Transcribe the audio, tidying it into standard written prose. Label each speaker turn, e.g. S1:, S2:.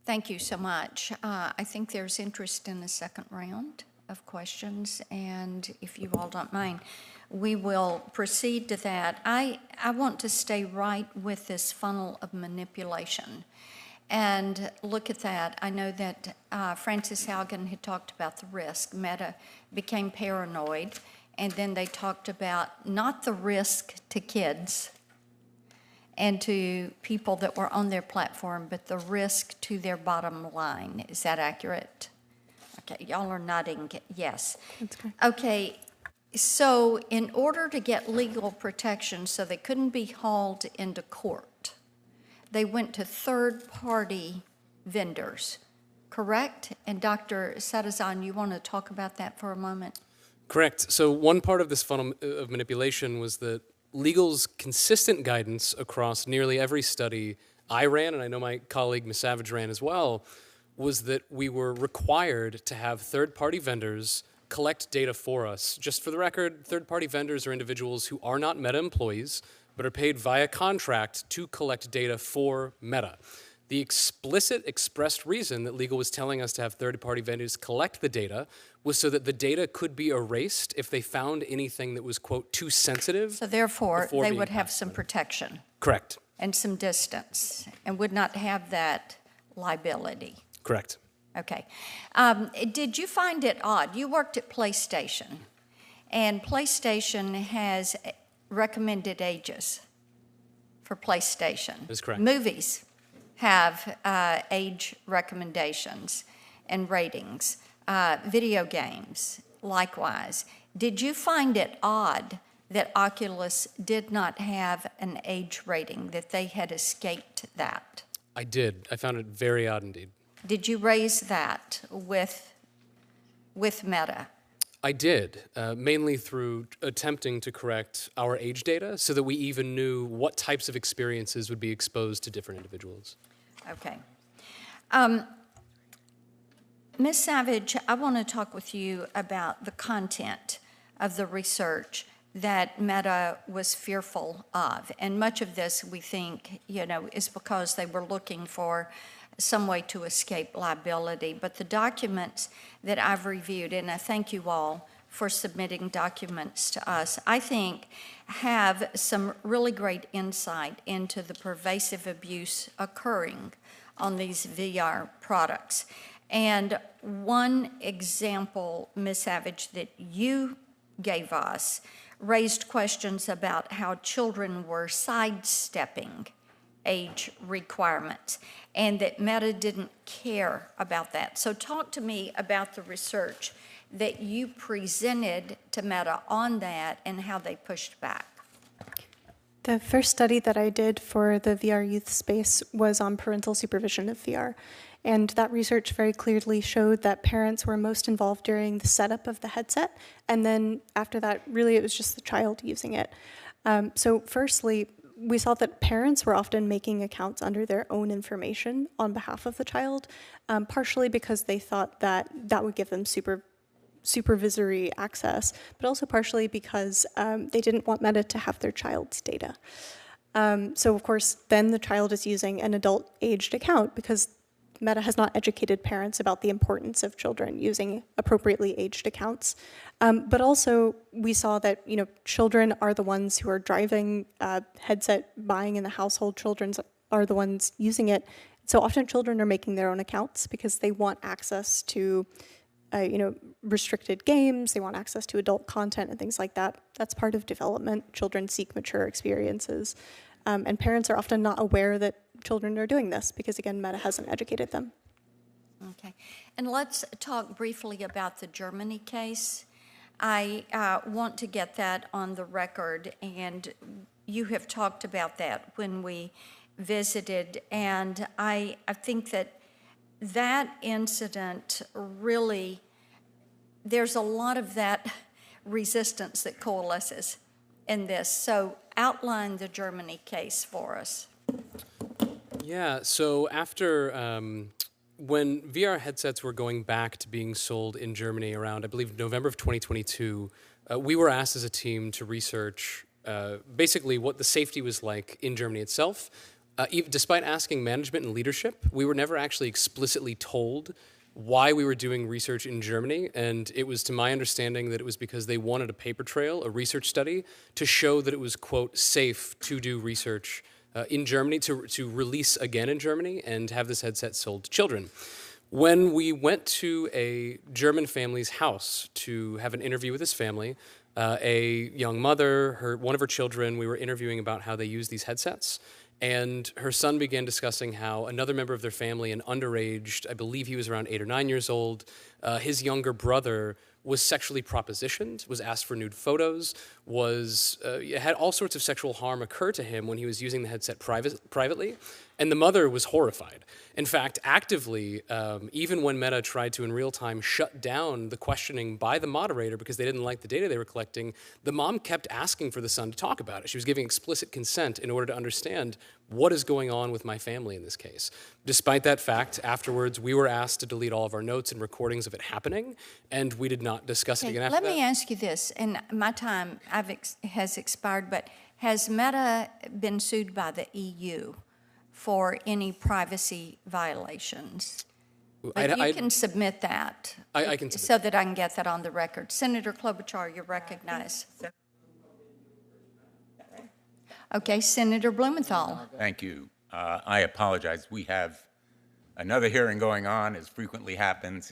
S1: Thank you so much. I think there's interest in the second round of questions, and if you all don't mind, we will proceed to that. I want to stay right with this funnel of manipulation and look at that. I know that Frances Haugen had talked about the risk. Meta became paranoid, and then they talked about not the risk to kids and to people that were on their platform, but the risk to their bottom line. Is that accurate? Okay, y'all are nodding yes.
S2: That's correct.
S1: Okay, so in order to get legal protection so they couldn't be hauled into court, they went to third-party vendors, correct? And Dr. Sattizahn, you want to talk about that for a moment?
S3: Correct. So one part of this funnel of manipulation was that legal's consistent guidance across nearly every study I ran, and I know my colleague Ms. Savage ran as well, was that we were required to have third-party vendors collect data for us. Just for the record, third-party vendors are individuals who are not Meta employees, but are paid via contract to collect data for Meta. The explicit expressed reason that legal was telling us to have third-party vendors collect the data was so that the data could be erased if they found anything that was, quote, too sensitive.
S1: So therefore, they
S3: being
S1: would have
S3: passed
S1: some
S3: on.
S1: protection
S3: Correct.
S1: and some distance and would not have that liability.
S3: Correct.
S1: Okay. Did you find it odd? You worked at PlayStation, and PlayStation has recommended ages for PlayStation.
S3: That is correct.
S1: Movies have age recommendations and ratings. Video games, likewise. Did you find it odd that Oculus did not have an age rating, that they had escaped that?
S3: I did. I found it very odd indeed.
S1: Did you raise that with Meta?
S3: I did, mainly through attempting to correct our age data so that we even knew what types of experiences would be exposed to different individuals.
S1: Okay. Ms. Savage, I want to talk with you about the content of the research that Meta was fearful of. And much of this, we think, is because they were looking for some way to escape liability. But the documents that I've reviewed, and I thank you all for submitting documents to us, I think have some really great insight into the pervasive abuse occurring on these VR products. And one example, Ms. Savage, that you gave us raised questions about how children were sidestepping age requirements and that Meta didn't care about that. So talk to me about the research that you presented to Meta on that and how they pushed back.
S2: The first study that I did for the VR youth space was on parental supervision of VR. And that research very clearly showed that parents were most involved during the setup of the headset. And then after that, really, it was just the child using it. So firstly, we saw that parents were often making accounts under their own information on behalf of the child, partially because they thought that that would give them supervisory access, but also partially because they didn't want Meta to have their child's data. So of course, then the child is using an adult-aged account because Meta has not educated parents about the importance of children using appropriately aged accounts. But also, we saw that children are the ones who are driving headset buying in the household. Children are the ones using it. So often children are making their own accounts because they want access to restricted games, they want access to adult content and things like that. That's part of development. Children seek mature experiences. And parents are often not aware that children are doing this because, again, Meta hasn't educated them.
S1: Okay. And let's talk briefly about the Germany case. I want to get that on the record, and you have talked about that when we visited, and I think that incident really, there's a lot of that resistance that coalesces in this. So outline the Germany case for us.
S3: Yeah, so after when VR headsets were going back to being sold in Germany around, I believe, November of 2022, we were asked as a team to research basically what the safety was like in Germany itself, despite asking management and leadership, we were never actually explicitly told why we were doing research in Germany, and it was to my understanding that it was because they wanted a paper trail, a research study, to show that it was, quote, safe to do research in Germany, to release again in Germany and have this headset sold to children. When we went to a German family's house to have an interview with his family, a young mother, one of her children, we were interviewing about how they use these headsets. And her son began discussing how another member of their family, an underage, I believe he was around 8 or 9 years old, his younger brother was sexually propositioned, was asked for nude photos, had all sorts of sexual harm occur to him when he was using the headset privately, and the mother was horrified. In fact, actively, even when Meta tried to in real time shut down the questioning by the moderator because they didn't like the data they were collecting, the mom kept asking for the son to talk about it. She was giving explicit consent in order to understand what is going on with my family in this case. Despite that fact, afterwards, we were asked to delete all of our notes and recordings of it happening, and we did not discuss it again after
S1: Let
S3: that.
S1: me ask you this, and my time has expired, but has Meta been sued by the EU for any privacy violations? But you can submit that.
S3: I can submit
S1: so that I can get that on the record. Senator Klobuchar, you're recognized. Okay, Senator Blumenthal.
S4: Thank you. I apologize. We have another hearing going on, as frequently happens.